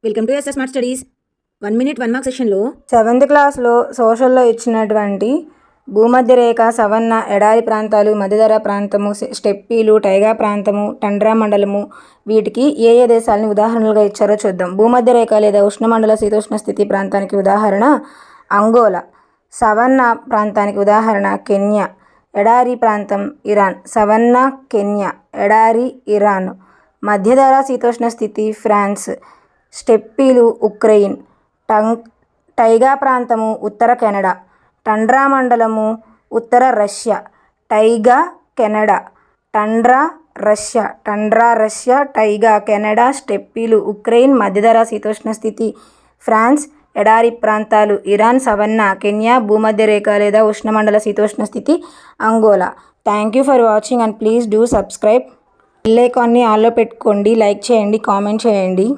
Welcome to SS smart studies 1 minute 1 mark సెషన్లో 7th క్లాస్లో సోషల్లో ఇచ్చినటువంటి భూమధ్యరేఖ, సవన్న, ఎడారి ప్రాంతాలు, మధ్యధరా ప్రాంతము, స్టెప్పీలు, టైగా ప్రాంతము, టండ్రా మండలము వీటికి ఏ ఏ దేశాలని ఉదాహరణలుగా ఇచ్చారో చూద్దాం. భూమధ్యరేఖ లేదా ఉష్ణమండల శీతోష్ణ స్థితి ప్రాంతానికి ఉదాహరణ అంగోలా, సవన్న ప్రాంతానికి ఉదాహరణ కెన్యా, ఎడారి ప్రాంతం ఇరాన్. సవన్న కెన్యా, ఎడారి ఇరాన్. మధ్యధరా శీతోష్ణ స్థితి ఫ్రాన్స్, స్టెప్పీలు ఉక్రెయిన్, టైగా ప్రాంతము ఉత్తర కెనడా, టండ్రా మండలము ఉత్తర Russia. Taiga Canada, tundra Russia, taiga Canada, స్టెప్పీలు ఉక్రెయిన్, మధ్యధరా శీతోష్ణ స్థితి ఫ్రాన్స్, ఎడారి ప్రాంతాలు ఇరాన్, సవన్నా కెన్యా, భూమధ్యరేఖ లేదా ఉష్ణమండల శీతోష్ణ స్థితి Angola. Thank you for watching and please do subscribe. Bell ఐకాన్ని ఆన్లో పెట్టుకోండి, లైక్ చేయండి, కామెంట్ చేయండి.